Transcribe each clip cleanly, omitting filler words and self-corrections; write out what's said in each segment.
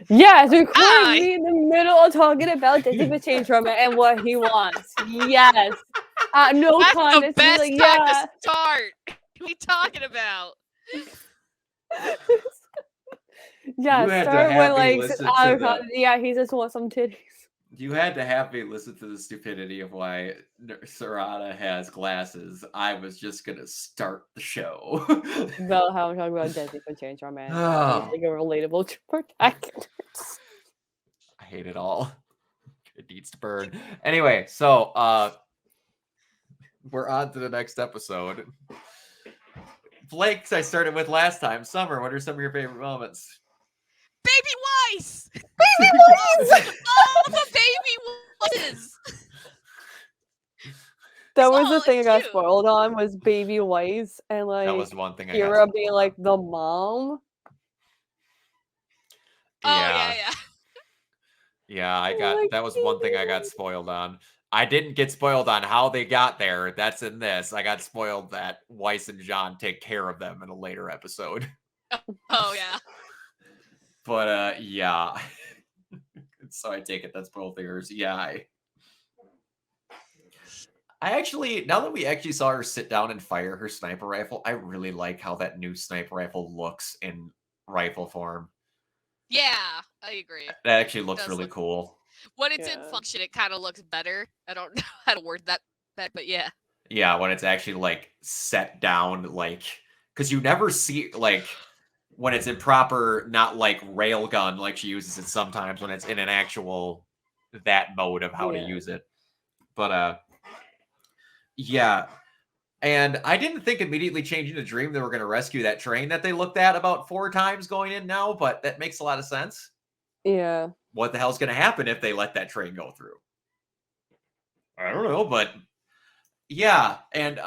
Yes, recording me in the middle of talking about Disney Change Roman and what he wants. Yes. No That's context. the best Like, time yeah. to start. What are you talking about? Yeah, You had to start have when me like listen to the. yeah, he just wants some titties. You had to have me listen to the stupidity of why Sarada has glasses. I was just gonna start the show. About how I'm talking about Disney Change Roman. Oh. It's like a relatable protagonist. I hate it all. It needs to burn. Anyway, so we're on to the next episode. Blake's I started with last time. Summer, what are some of your favorite moments? Baby Weiss! Baby Weiss! Oh, the Baby Weisses! That was the thing I got spoiled on was Baby Weiss and like that was one thing Kira being like the mom. Yeah. Yeah, I got that was one thing I got spoiled on. I didn't get spoiled on how they got there. That's in this. I got spoiled that Weiss and John take care of them in a later episode. Oh yeah. But yeah. So I take it that's both yours. Yeah. I actually, now that we actually saw her sit down and fire her sniper rifle, I really like how that new sniper rifle looks in rifle form. Yeah, I agree. That actually looks really cool. When it's in function, it kind of looks better. I don't know how to word that, but yeah. Yeah, when it's actually like set down, like, because you never see like when it's in proper, not like railgun like she uses it sometimes when it's in an actual that mode of how to use it. But yeah. And I didn't think immediately changing the dream they were going to rescue that train that they looked at about 4 times going in now, but that makes a lot of sense. Yeah. What the hell's going to happen if they let that train go through? I don't know, but yeah. And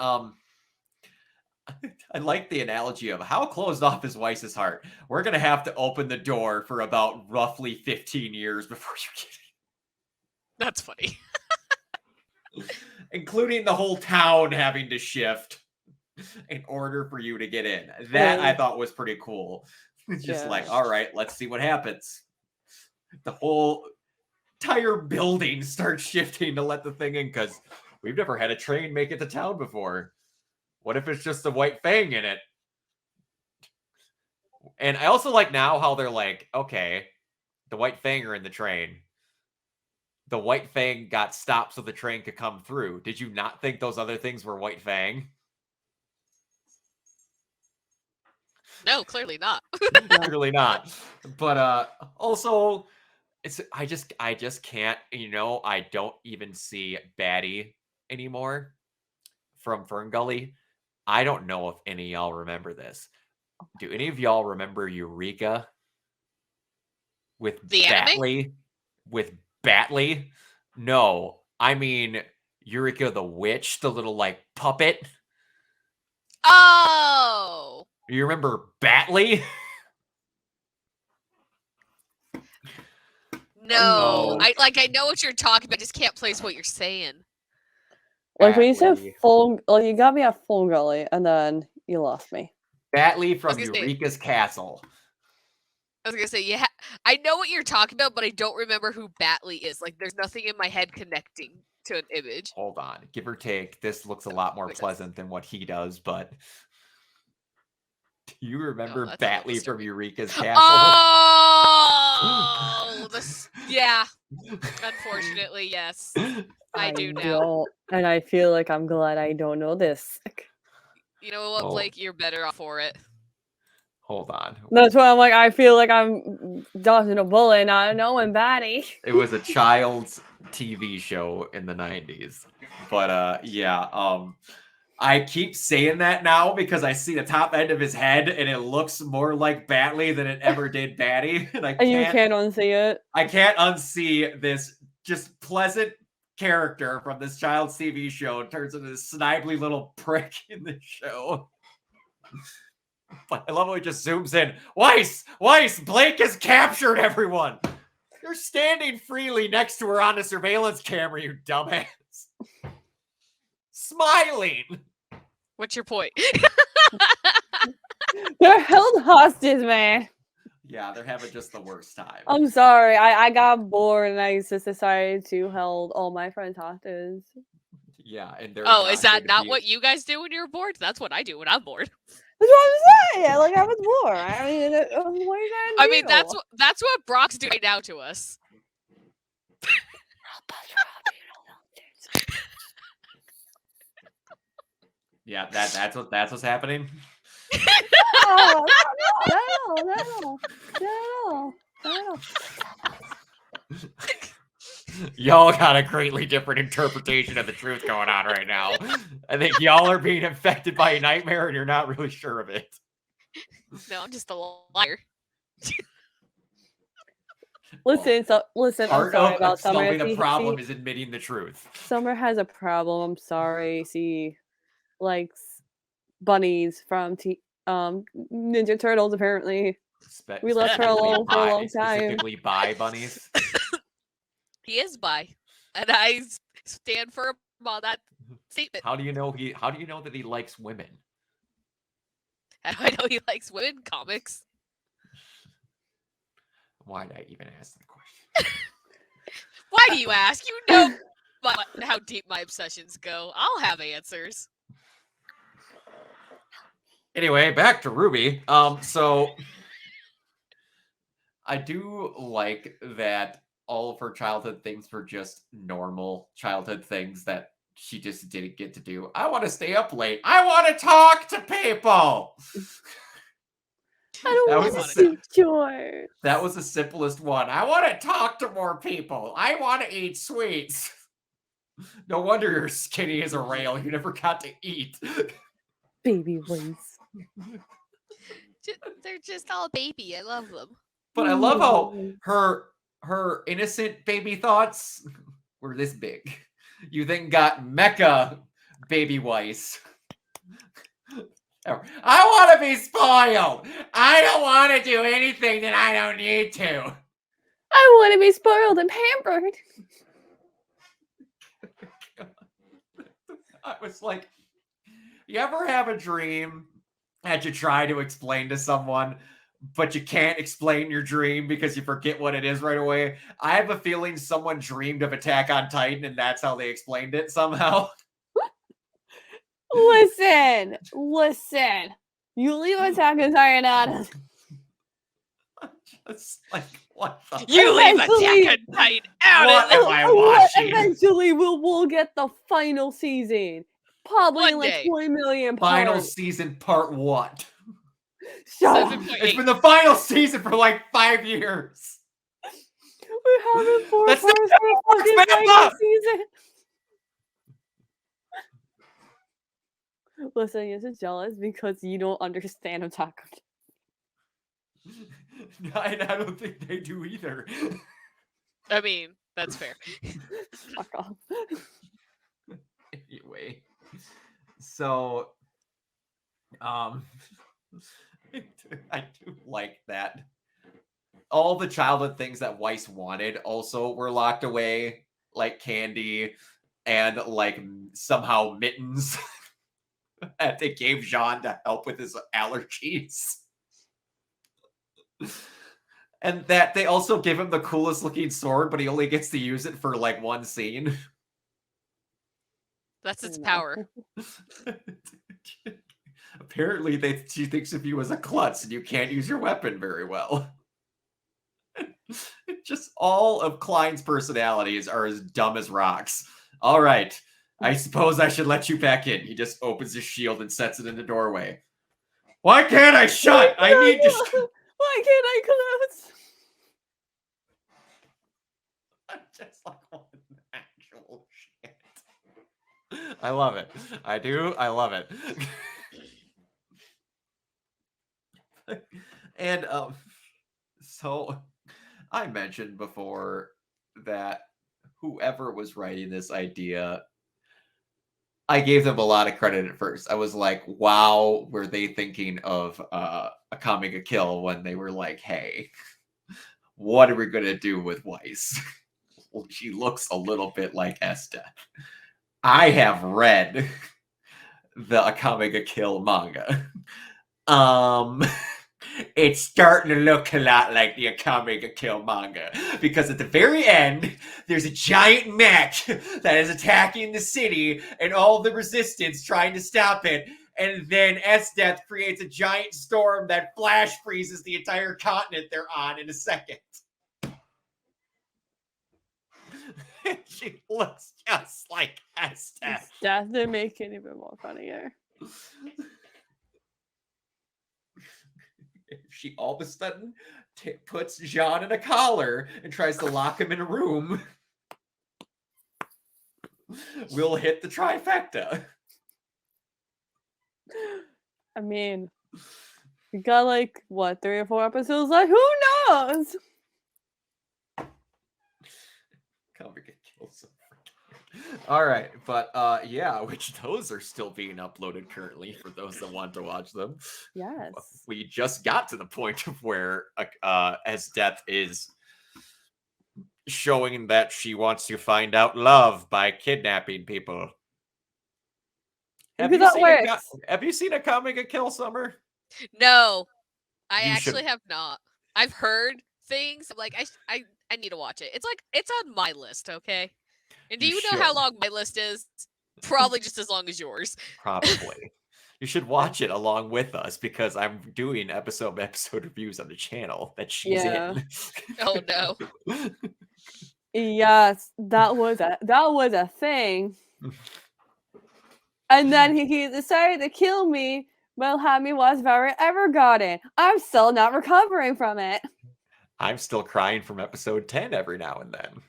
I like the analogy of how closed off is Weiss's heart. We're going to have to open the door for about roughly 15 years before you get in. That's funny. Including the whole town having to shift in order for you to get in. That I thought was pretty cool. It's just like, all right, let's see what happens. The whole entire building starts shifting to let the thing in because we've never had a train make it to town before. What if it's just a White Fang in it? And I also like now how they're like, okay, the White Fang are in the train. The White Fang got stopped so the train could come through. Did you not think those other things were White Fang? No, clearly not. Clearly not. But also, I just can't. I don't even see Batty anymore from Fern Gully. I don't know if any of y'all remember this. Do any of y'all remember Eureka with the Batley? Anime? With Batley? No, I mean Eureka the witch, the little like puppet. Oh, you remember Batley? No, I know what you're talking about. I just can't place what you're saying. Like when you said full, like you got me at Full Gully, and then you lost me. Batley from Eureka's Castle. I was gonna say, yeah, I know what you're talking about, but I don't remember who Batley is. Like, there's nothing in my head connecting to an image. Hold on, give or take. This looks a lot more pleasant than what he does, but do you remember Batley from Eureka's Castle? Oh, yeah. Unfortunately, yes, I do now. And I feel like I'm glad I don't know this. You know what, Blake? You're better off for it. Hold on. That's why I'm like, I feel like I'm dodging a bullet, not knowing Batty. It was a child's TV show in the 90s. But yeah, I keep saying that now because I see the top end of his head and it looks more like Batley than it ever did Batty. And you can't unsee it. I can't unsee this just pleasant character from this child's TV show. It turns into this snidely little prick in the show. But I love how he just zooms in. Weiss! Blake has captured everyone! You're standing freely next to her on a surveillance camera, you dumbass. Smiling! What's your point? They're held hostage, man. Yeah, they're having just the worst time. I'm sorry. I got bored and I just decided to hold all my friends hostage. Yeah, and they're Oh, is that not be... what you guys do when you're bored? That's what I do when I'm bored. That's what I'm saying. Like I was bored. I mean, what are you gonna do? I mean, that's what Brock's doing now to us. Yeah, that's what's happening. No. Y'all got a greatly different interpretation of the truth going on right now. I think y'all are being infected by a nightmare and you're not really sure of it. No, I'm just a liar. Listen, I'm sorry about Summer. Solving a problem is admitting the truth. Summer has a problem. I'm sorry. She likes bunnies from Ninja Turtles. Apparently, we loved her for a long time. Specifically, bi bunnies. He is bi, and I stand firm on that statement. How do you know that he likes women? How do I know he likes women? Comics. Why did I even ask that question? Why do you ask? You know how deep my obsessions go. I'll have answers. Anyway, back to RWBY. So I do like that all of her childhood things were just normal childhood things that she just didn't get to do. I want to stay up late. I want to talk to people. I don't want to eat short. That was the simplest one. I want to talk to more people. I want to eat sweets. No wonder you're skinny as a rail. You never got to eat. Baby ways. They're just all baby. I love them. But I love how her innocent baby thoughts were this big. You then got mecha baby Weiss. I want to be spoiled. I don't want to do anything that I don't need to. I want to be spoiled and pampered. I was like, you ever have a dream that you try to explain to someone, but you can't explain your dream because you forget what it is right away? I have a feeling someone dreamed of Attack on Titan and that's how they explained it somehow. Listen. You leave Attack on Titan out of Just like, what the? You leave Attack on Titan out of am I watching? Eventually, we'll get the final season. Probably in like 20 million parts. Final season part what? Shut up. It's been the final season for like 5 years. We're having 4 parts for a fucking final season. Listen, you're just jealous because you don't understand Attack on Titan. I don't think they do either. I mean, that's fair. Fuck off. Anyway, so I do like that all the childhood things that Weiss wanted also were locked away, like candy and like somehow mittens that they gave Jean to help with his allergies. And that they also give him the coolest looking sword, but he only gets to use it for like one scene. That's its power. Apparently, she thinks of you as a klutz and you can't use your weapon very well. Just all of Klein's personalities are as dumb as rocks. All right, I suppose I should let you back in. He just opens his shield and sets it in the doorway. Why can't I shut? I need to. Why can't I close? I'm just like, what the actual shit. I love it. I do. I love it. And so I mentioned before that whoever was writing this idea, I gave them a lot of credit at first. I was like, wow, were they thinking of Akame Ga Kill when they were like, hey, what are we going to do with Weiss? Well, she looks a little bit like Esther. I have read the Akame Ga Kill manga. it's starting to look a lot like the Akame Ga Kill manga. Because at the very end, there's a giant mech that is attacking the city and all the resistance trying to stop it. And then S-Death creates a giant storm that flash freezes the entire continent they're on in a second. She looks just like S-Death. Death did make it even more funnier. She all of a sudden puts Jean in a collar and tries to lock him in a room. We'll hit the trifecta. I mean, we got like, what, 3 or 4 episodes? Like, who knows? All right, but yeah, which those are still being uploaded currently for those that want to watch them. Yes. We just got to the point of where S-Death is showing that she wants to find out love by kidnapping people. Have you seen Akame Ga Kill, Summer? No, I actually have not. I've heard things. I'm like, I need to watch it. It's like, it's on my list, okay? And do you know how long my list is? Probably just as long as yours. Probably. You should watch it along with us because I'm doing episode reviews on the channel that she's in. Oh no. Yes, that was a thing. And then he decided to kill me while having me watch Violet Evergarden. I'm still not recovering from it. I'm still crying from episode 10 every now and then.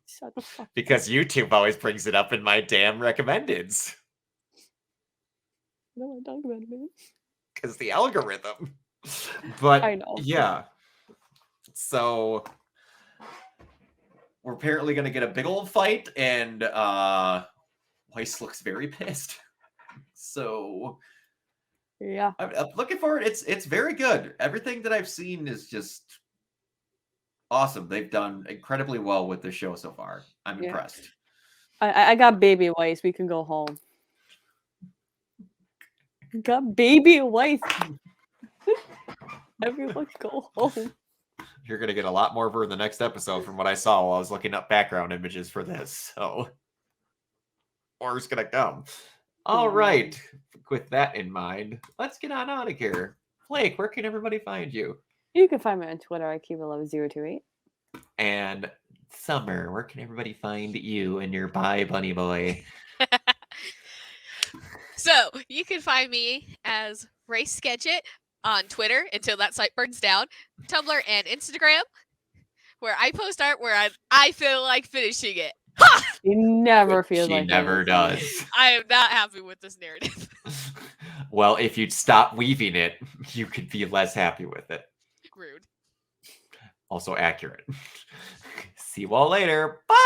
Shut the fuck up. Because YouTube always brings it up in my damn recommendeds. No, I talk about it, man. Because the algorithm. But I know. Yeah. So we're apparently going to get a big old fight, and Weiss looks very pissed. So yeah, I'm looking forward. It's very good. Everything that I've seen is just awesome. They've done incredibly well with the show so far. I'm impressed. I got baby Weiss. We can go home. Got baby Weiss. Everyone go home. You're going to get a lot more of her in the next episode from what I saw while I was looking up background images for this. So, more's going to come. All right. With that in mind, let's get on out of here. Blake, where can everybody find you? You can find me on Twitter. I keep 11028. And Summer, where can everybody find you and your Bye Bunny Boy? So, you can find me as Ray Sketchit on Twitter until that site burns down, Tumblr and Instagram, where I post art where I feel like finishing it. Ha! You never feel like she never does. I am not happy with this narrative. Well, if you'd stop weaving it, you could be less happy with it. Rude. Also accurate. See you all later. Bye!